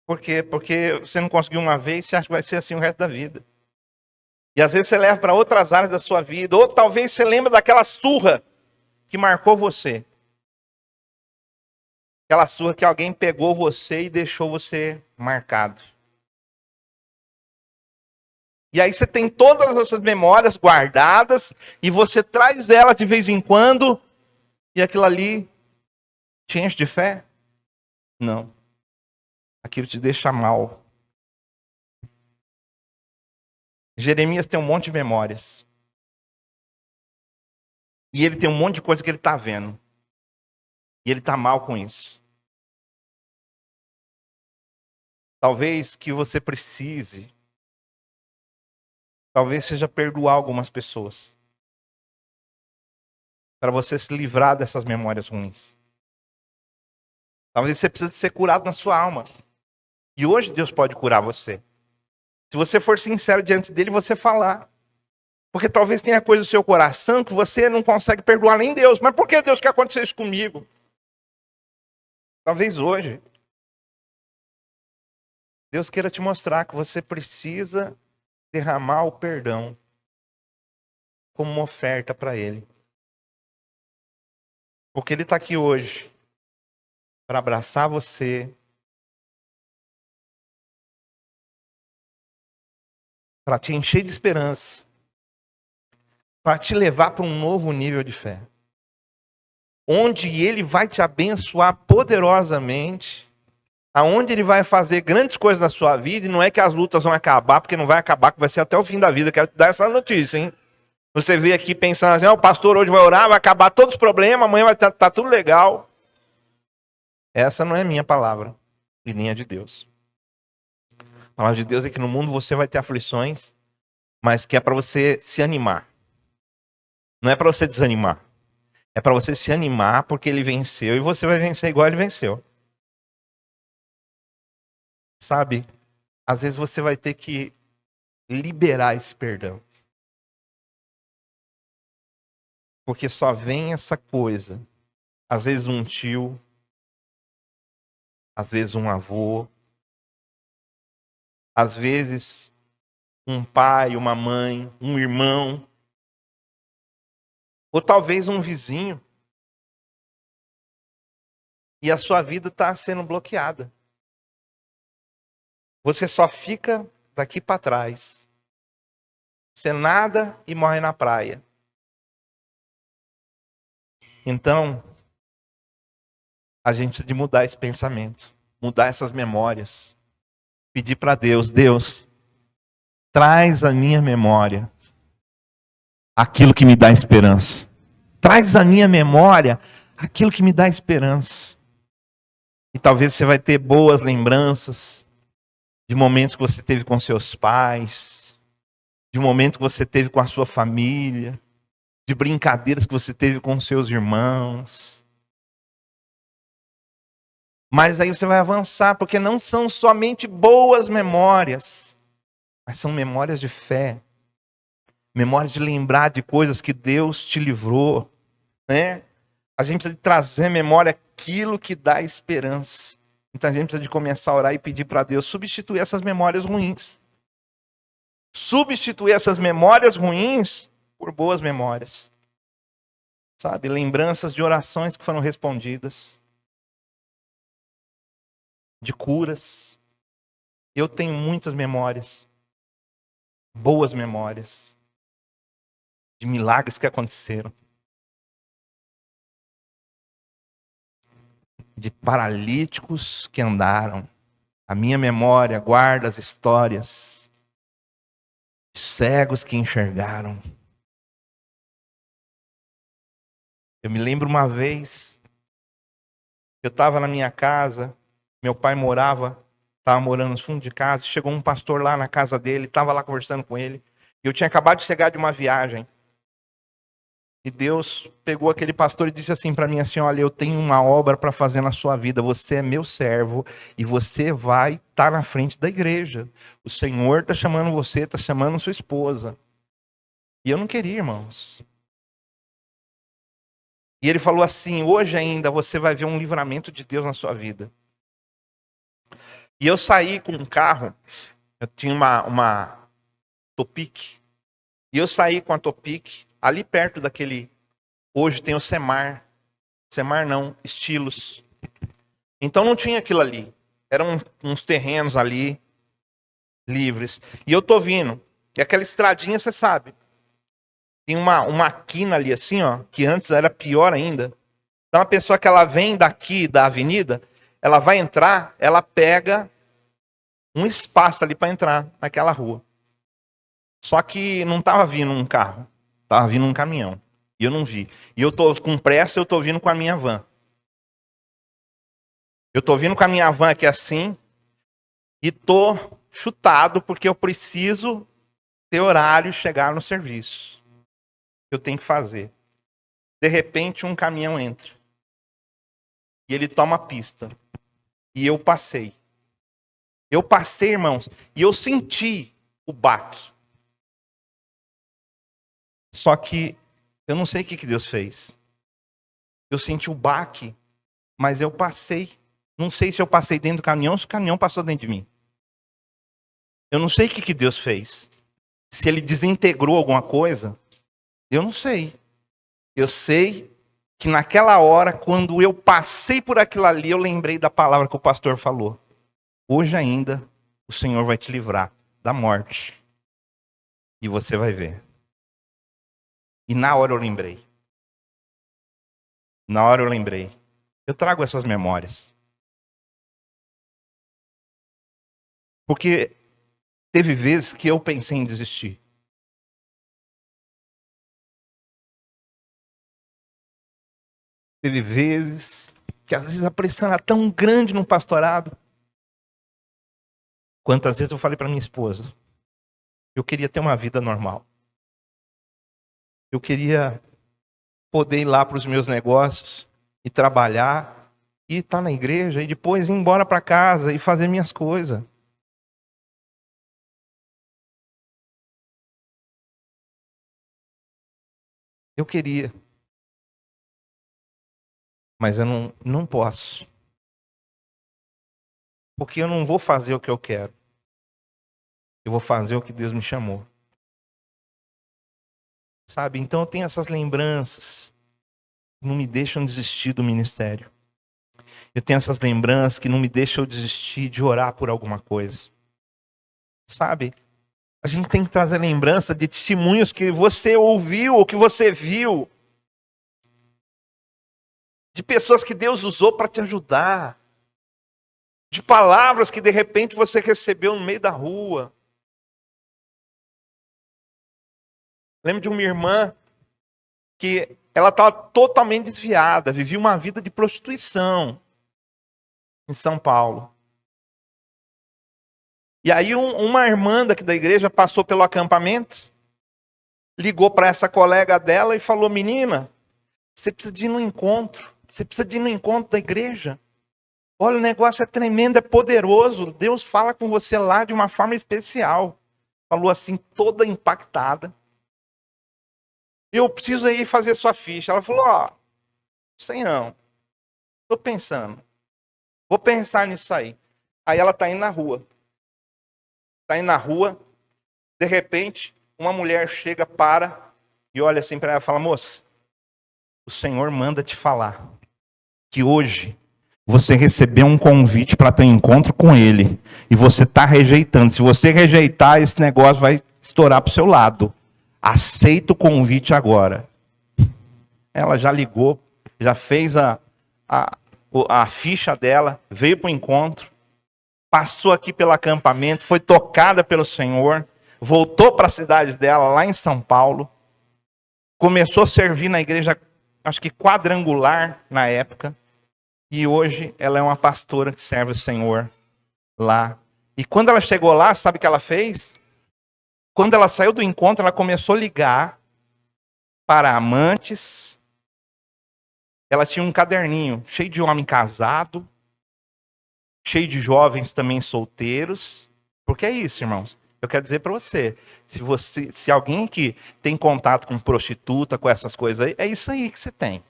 Por quê? Porque você não conseguiu uma vez, você acha que vai ser assim o resto da vida. E às vezes você leva para outras áreas da sua vida. Ou talvez você lembra daquela surra que marcou você. Aquela surra que alguém pegou você e deixou você marcado. E aí você tem todas essas memórias guardadas e você traz elas de vez em quando e aquilo ali te enche de fé? Não. Aquilo te deixa mal. Jeremias tem um monte de memórias. E ele tem um monte de coisa que ele está vendo. E ele está mal com isso. Talvez que você precise. Talvez seja perdoar algumas pessoas. Para você se livrar dessas memórias ruins. Talvez você precise ser curado na sua alma. E hoje Deus pode curar você. Se você for sincero diante dele, você falar. Porque talvez tenha coisa no seu coração que você não consegue perdoar nem Deus. Mas por que Deus quer acontecer isso comigo? Talvez hoje Deus queira te mostrar que você precisa derramar o perdão como uma oferta para Ele. Porque Ele está aqui hoje para abraçar você, para te encher de esperança, para te levar para um novo nível de fé. Onde Ele vai te abençoar poderosamente, aonde Ele vai fazer grandes coisas na sua vida, e não é que as lutas vão acabar, porque não vai acabar, que vai ser até o fim da vida. Quero te dar essa notícia, hein? Você vê aqui pensando assim, o pastor hoje vai orar, vai acabar todos os problemas, amanhã vai estar tudo legal. Essa não é minha palavra, e nem a de Deus. A palavra de Deus é que no mundo você vai ter aflições, mas que é para você se animar. Não é para você desanimar. É para você se animar porque ele venceu e você vai vencer igual ele venceu. Sabe? Às vezes você vai ter que liberar esse perdão. Porque só vem essa coisa. Às vezes um tio, às vezes um avô, às vezes um pai, uma mãe, um irmão, ou talvez um vizinho. E a sua vida está sendo bloqueada. Você só fica daqui para trás. Você nada e morre na praia. Então, A gente precisa de mudar esse pensamento, mudar essas memórias. Pedir para Deus, Deus, traz à minha memória aquilo que me dá esperança. Traz à minha memória aquilo que me dá esperança. E talvez você vai ter boas lembranças de momentos que você teve com seus pais, de momentos que você teve com a sua família, de brincadeiras que você teve com seus irmãos. Mas aí você vai avançar, porque não são somente boas memórias, mas são memórias de fé. Memórias de lembrar de coisas que Deus te livrou, né? A gente precisa de trazer à memória aquilo que dá esperança. Então a gente precisa de começar a orar e pedir para Deus substituir essas memórias ruins. Substituir essas memórias ruins por boas memórias. Sabe? Lembranças de orações que foram respondidas. De curas. Eu tenho muitas memórias. Boas memórias. De milagres que aconteceram. De paralíticos que andaram. A minha memória guarda as histórias de cegos que enxergaram. Eu me lembro uma vez, eu estava na minha casa, meu pai estava morando no fundo de casa, chegou um pastor lá na casa dele, estava lá conversando com ele, e eu tinha acabado de chegar de uma viagem. E Deus pegou aquele pastor e disse assim para mim, assim, olha, eu tenho uma obra para fazer na sua vida, você é meu servo e você vai estar na frente da igreja. O Senhor está chamando você, está chamando sua esposa. E eu não queria, irmãos. E ele falou assim, hoje ainda você vai ver um livramento de Deus na sua vida. E eu saí com um carro, eu tinha uma Topic, e eu saí com a Topic, ali perto daquele, hoje tem o Semar não, Estilos. Então não tinha aquilo ali, eram uns terrenos ali, livres. E eu tô vindo, e aquela estradinha, você sabe, tem uma quina ali assim, ó, que antes era pior ainda. Então a pessoa que ela vem daqui da avenida, ela vai entrar, ela pega um espaço ali para entrar naquela rua. Só que não estava vindo um carro, estava vindo um caminhão. E eu não vi. E eu tô com pressa, eu tô vindo com a minha van. Eu tô vindo com a minha van aqui assim e tô chutado porque eu preciso ter horário e chegar no serviço. Eu tenho que fazer. De repente um caminhão entra. E ele toma a pista. E eu passei. Eu passei, irmãos, e eu senti o baque. Só que eu não sei o que Deus fez. Eu senti o baque, mas eu passei. Não sei se eu passei dentro do caminhão ou se o caminhão passou dentro de mim. Eu não sei o que Deus fez. Se ele desintegrou alguma coisa, eu não sei. Eu sei que naquela hora, quando eu passei por aquilo ali, eu lembrei da palavra que o pastor falou. Hoje ainda, o Senhor vai te livrar da morte. E você vai ver. E na hora eu lembrei. Na hora eu lembrei. Eu trago essas memórias. Porque teve vezes que eu pensei em desistir. Teve vezes que às vezes a pressão era tão grande no pastorado. Quantas vezes eu falei para minha esposa, eu queria ter uma vida normal. Eu queria poder ir lá para os meus negócios e trabalhar, e estar na igreja e depois ir embora para casa e fazer minhas coisas. Eu queria. Mas eu não posso. Porque eu não vou fazer o que eu quero. Eu vou fazer o que Deus me chamou. Sabe? Então eu tenho essas lembranças que não me deixam desistir do ministério. Eu tenho essas lembranças que não me deixam desistir de orar por alguma coisa. Sabe? A gente tem que trazer lembrança de testemunhos que você ouviu ou que você viu. de pessoas que Deus usou para te ajudar, de palavras que de repente você recebeu no meio da rua. Lembro de uma irmã que ela estava totalmente desviada, vivia uma vida de prostituição em São Paulo. E aí uma irmã daqui da igreja passou pelo acampamento, ligou para essa colega dela e falou: menina, você precisa de ir no encontro, você precisa de ir no encontro da igreja. Olha, o negócio é tremendo, é poderoso, Deus fala com você lá de uma forma especial. Falou assim, toda impactada. Eu preciso ir fazer sua ficha. Ela falou: ó, sei não, estou pensando, vou pensar nisso aí. Aí ela está indo na rua. Está indo na rua, de repente, uma mulher chega, para e olha assim para ela e fala: moça, o Senhor manda te falar que hoje você recebeu um convite para ter um encontro com Ele e você está rejeitando. Se você rejeitar, esse negócio vai estourar para o seu lado. Aceita o convite agora. Ela já ligou, já fez a ficha dela, veio para o encontro, passou aqui pelo acampamento, foi tocada pelo Senhor, voltou para a cidade dela, lá em São Paulo, começou a servir na igreja, acho que quadrangular na época, e hoje ela é uma pastora que serve o Senhor lá. E quando ela chegou lá, sabe o que ela fez? Quando ela saiu do encontro, ela começou a ligar para amantes. Ela tinha um caderninho cheio de homem casado, cheio de jovens também solteiros. Porque é isso, irmãos. Eu quero dizer para você, se alguém aqui tem contato com prostituta, com essas coisas aí, é isso aí que você tem.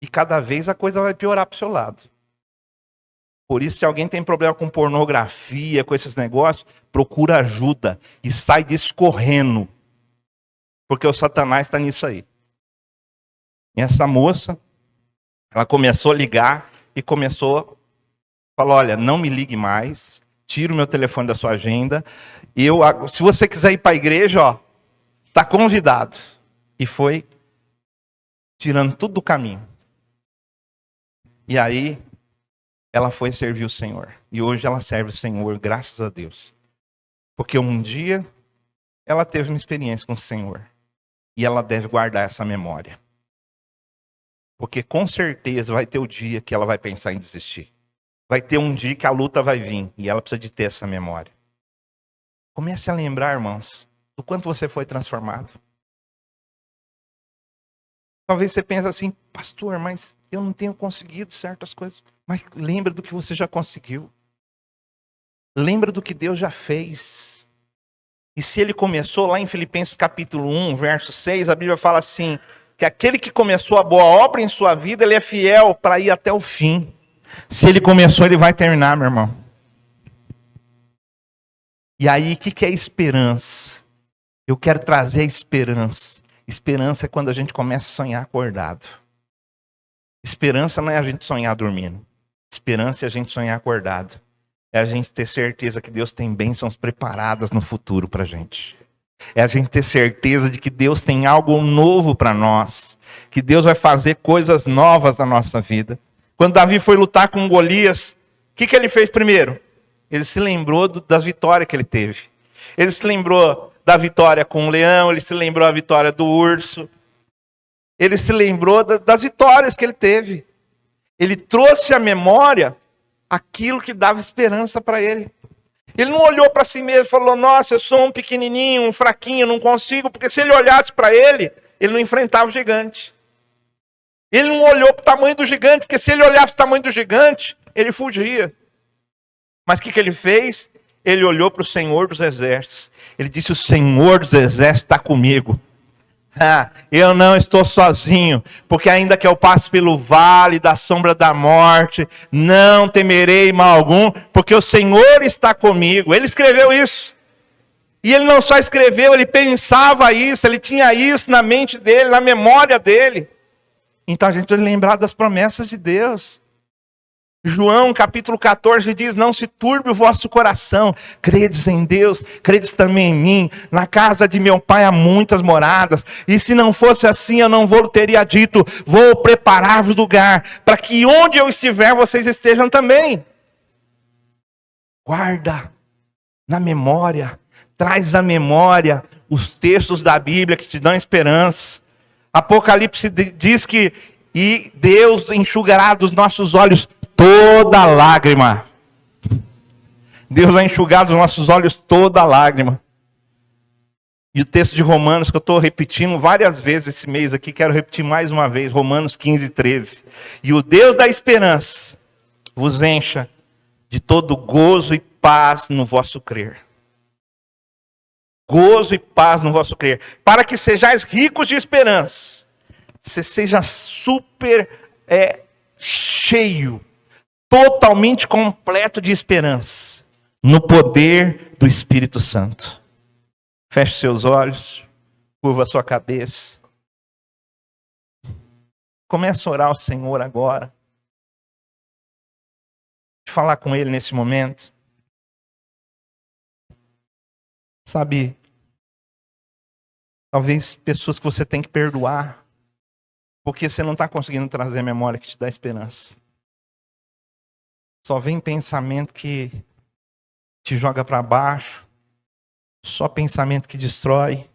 E cada vez a coisa vai piorar para o seu lado. Por isso, se alguém tem problema com pornografia, com esses negócios, procura ajuda e sai disso correndo. Porque o Satanás está nisso aí. E essa moça, ela começou a ligar e começou, falou: olha, não me ligue mais, tira o meu telefone da sua agenda. Se você quiser ir para a igreja, ó, tá convidado. E foi tirando tudo do caminho. E aí, ela foi servir o Senhor. E hoje ela serve o Senhor, graças a Deus. Porque um dia, ela teve uma experiência com o Senhor. E ela deve guardar essa memória. Porque com certeza vai ter o dia que ela vai pensar em desistir. Vai ter um dia que a luta vai vir. E ela precisa de ter essa memória. Comece a lembrar, irmãos, do quanto você foi transformado. Talvez você pense assim: pastor, mas eu não tenho conseguido certas coisas. Mas lembra do que você já conseguiu. Lembra do que Deus já fez. E se Ele começou lá em Filipenses capítulo 1, verso 6, a Bíblia fala assim, que aquele que começou a boa obra em sua vida, Ele é fiel para ir até o fim. Se Ele começou, Ele vai terminar, meu irmão. E aí, o que é esperança? Eu quero trazer a esperança. Esperança é quando a gente começa a sonhar acordado. Esperança não é a gente sonhar dormindo. Esperança é a gente sonhar acordado. É a gente ter certeza que Deus tem bênçãos preparadas no futuro para a gente. É a gente ter certeza de que Deus tem algo novo para nós. Que Deus vai fazer coisas novas na nossa vida. Quando Davi foi lutar com Golias, o que ele fez primeiro? Ele se lembrou das vitórias que ele teve. Ele se lembrou da vitória com o leão, ele se lembrou da vitória do urso. Ele se lembrou das vitórias que ele teve. Ele trouxe à memória aquilo que dava esperança para ele. Ele não olhou para si mesmo e falou: nossa, eu sou um pequenininho, um fraquinho, não consigo. Porque se ele olhasse para ele não enfrentava o gigante. Ele não olhou para o tamanho do gigante, porque se ele olhasse para o tamanho do gigante, ele fugia. Mas o que ele fez? Ele olhou para o Senhor dos Exércitos. Ele disse: o Senhor dos Exércitos está comigo. Eu não estou sozinho, porque ainda que eu passe pelo vale da sombra da morte, não temerei mal algum, porque o Senhor está comigo. Ele escreveu isso. E ele não só escreveu, ele pensava isso, ele tinha isso na mente dele, na memória dele. Então a gente precisa lembrar das promessas de Deus. João capítulo 14 diz: não se turbe o vosso coração, credes em Deus, credes também em mim. Na casa de meu pai há muitas moradas, e se não fosse assim eu não vou teria dito: vou preparar-vos lugar, para que onde eu estiver vocês estejam também. Guarda na memória, traz à memória os textos da Bíblia que te dão esperança. Apocalipse diz que e Deus enxugará dos nossos olhos toda lágrima. Deus vai enxugar dos nossos olhos toda lágrima. E o texto de Romanos, que eu estou repetindo várias vezes esse mês aqui, quero repetir mais uma vez, Romanos 15, 13. E o Deus da esperança vos encha de todo gozo e paz no vosso crer. Gozo e paz no vosso crer. Para que sejais ricos de esperança. Você seja super cheio, totalmente completo de esperança, no poder do Espírito Santo. Feche seus olhos, curva a sua cabeça. Comece a orar ao Senhor agora. Falar com Ele nesse momento. Sabe, talvez pessoas que você tem que perdoar, porque você não está conseguindo trazer a memória que te dá esperança. Só vem pensamento que te joga para baixo. Só pensamento que destrói.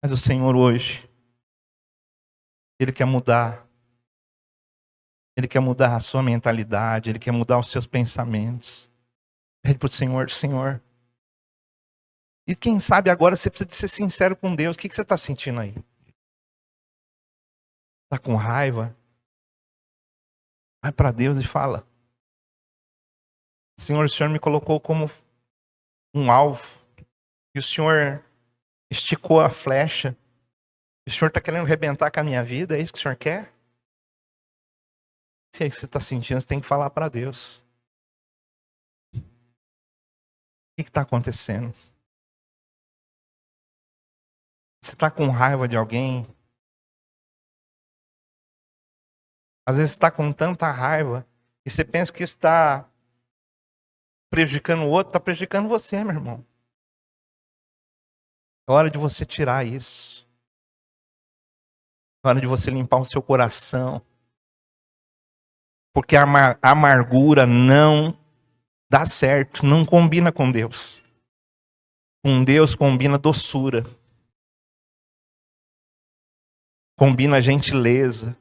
Mas o Senhor hoje, Ele quer mudar. Ele quer mudar a sua mentalidade. Ele quer mudar os seus pensamentos. Pede para o Senhor, Senhor. E quem sabe agora você precisa de ser sincero com Deus. O que você está sentindo aí? Está com raiva? Vai para Deus e fala: Senhor, o Senhor me colocou como um alvo. E o Senhor esticou a flecha. E o Senhor está querendo arrebentar com a minha vida? É isso que o Senhor quer? Se é isso que você está sentindo, você tem que falar para Deus. O que está acontecendo? Você está com raiva de alguém? Às vezes você está com tanta raiva e você pensa que está prejudicando o outro, está prejudicando você, meu irmão. É hora de você tirar isso. É hora de você limpar o seu coração. Porque a amargura não dá certo, não combina com Deus. Com Deus combina doçura. Combina gentileza.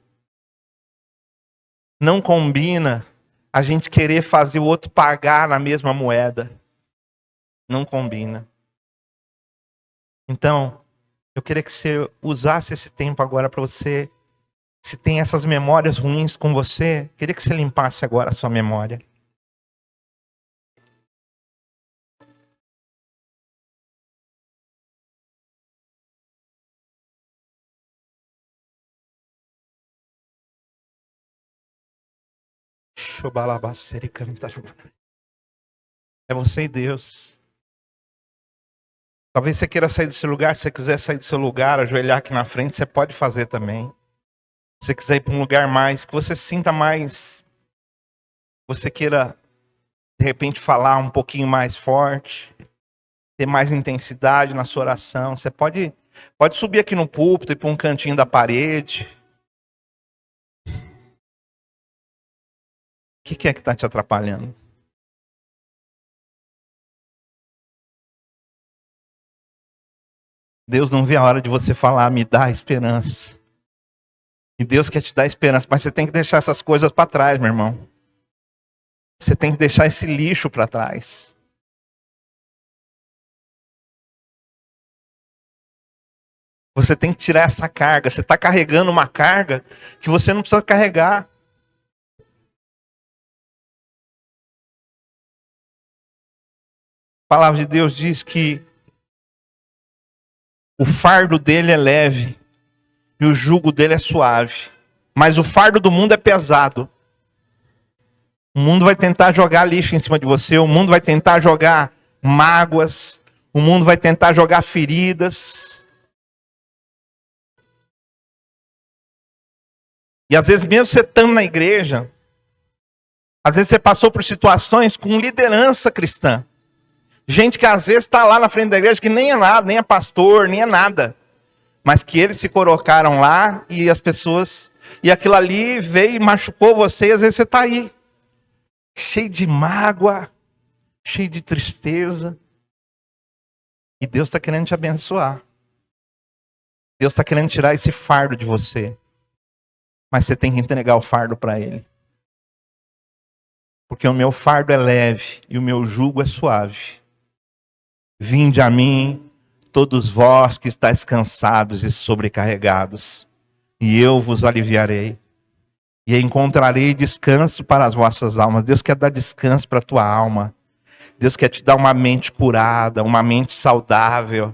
Não combina a gente querer fazer o outro pagar na mesma moeda. Não combina. Então, eu queria que você usasse esse tempo agora para você, se tem essas memórias ruins com você, queria que você limpasse agora a sua memória. É você e Deus. Talvez você queira sair do seu lugar. Se você quiser sair do seu lugar, ajoelhar aqui na frente, você pode fazer também. Se você quiser ir para um lugar mais, que você sinta mais, você queira de repente falar um pouquinho mais forte, ter mais intensidade na sua oração, você pode subir aqui no púlpito, ir para um cantinho da parede. O que é que está te atrapalhando? Deus não vê a hora de você falar, me dá esperança. E Deus quer te dar esperança, mas você tem que deixar essas coisas para trás, meu irmão. Você tem que deixar esse lixo para trás. Você tem que tirar essa carga. Você está carregando uma carga que você não precisa carregar. A palavra de Deus diz que o fardo dele é leve e o jugo dele é suave. Mas o fardo do mundo é pesado. O mundo vai tentar jogar lixo em cima de você. O mundo vai tentar jogar mágoas. O mundo vai tentar jogar feridas. E às vezes mesmo você estando na igreja, Às vezes você passou por situações com liderança cristã. Gente que às vezes está lá na frente da igreja que nem é nada, nem é pastor, nem é nada. Mas que eles se colocaram lá e as pessoas... E aquilo ali veio e machucou você e às vezes você está aí. Cheio de mágoa, cheio de tristeza. E Deus está querendo te abençoar. Deus está querendo tirar esse fardo de você. Mas você tem que entregar o fardo para Ele. Porque o meu fardo é leve e o meu jugo é suave. Vinde a mim, todos vós que estáis cansados e sobrecarregados, e eu vos aliviarei. E encontrarei descanso para as vossas almas. Deus quer dar descanso para a tua alma. Deus quer te dar uma mente curada, uma mente saudável.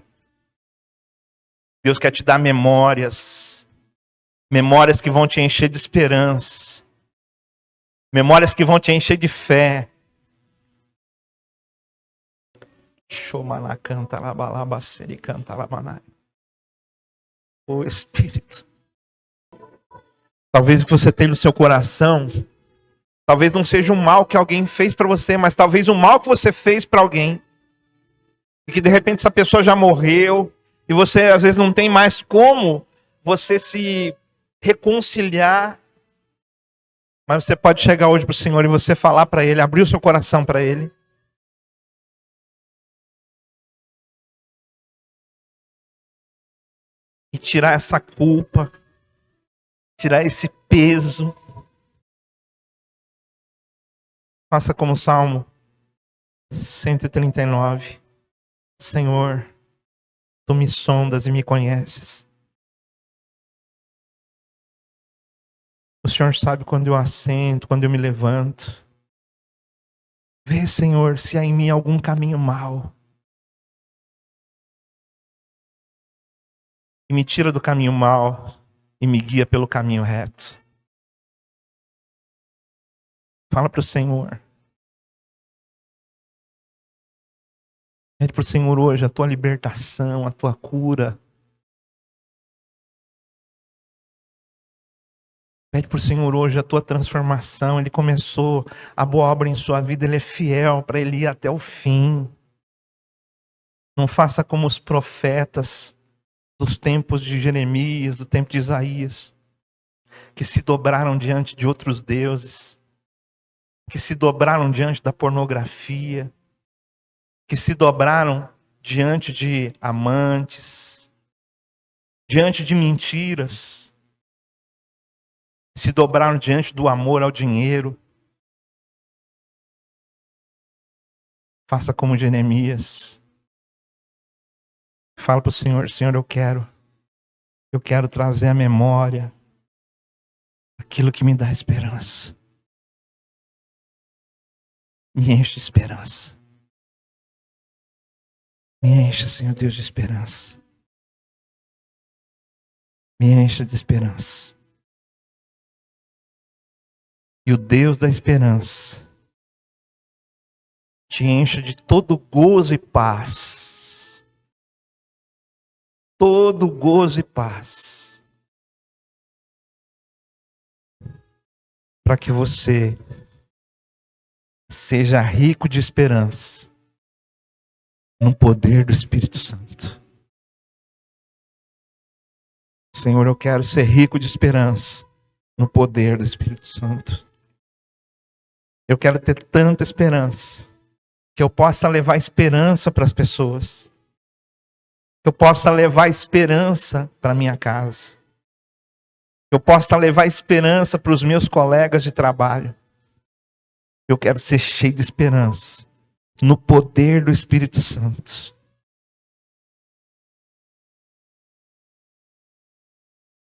Deus quer te dar memórias. Memórias que vão te encher de esperança. Memórias que vão te encher de fé. O Espírito. Talvez o que você tem no seu coração, talvez não seja um mal que alguém fez para você, mas talvez um mal que você fez para alguém. E que de repente essa pessoa já morreu, e você às vezes não tem mais como você se reconciliar. Mas você pode chegar hoje para o Senhor e você falar para Ele, abrir o seu coração para Ele. E tirar essa culpa, tirar esse peso. Faça como o Salmo 139. Senhor, Tu me sondas e me conheces. O Senhor sabe quando eu assento, quando eu me levanto. Vê, Senhor, se há em mim algum caminho mau. E me tira do caminho mau e me guia pelo caminho reto. Fala para o Senhor. Pede para o Senhor hoje a tua libertação, a tua cura. Pede para o Senhor hoje a tua transformação. Ele começou a boa obra em sua vida, Ele é fiel para Ele ir até o fim. Não faça como os profetas dos tempos de Jeremias, do tempo de Isaías, que se dobraram diante de outros deuses, que se dobraram diante da pornografia, que se dobraram diante de amantes, diante de mentiras, se dobraram diante do amor ao dinheiro. Faça como Jeremias. Fala para o Senhor, Senhor, eu quero trazer à memória aquilo que me dá esperança. Me enche de esperança. Me encha, Senhor Deus, de esperança. Me encha de esperança. E o Deus da esperança te encha de todo gozo e paz. Todo gozo e paz. Para que você seja rico de esperança no poder do Espírito Santo. Senhor, eu quero ser rico de esperança no poder do Espírito Santo. Eu quero ter tanta esperança que eu possa levar esperança para as pessoas. Que eu possa levar esperança para minha casa. Que eu possa levar esperança para os meus colegas de trabalho. Eu quero ser cheio de esperança no poder do Espírito Santo.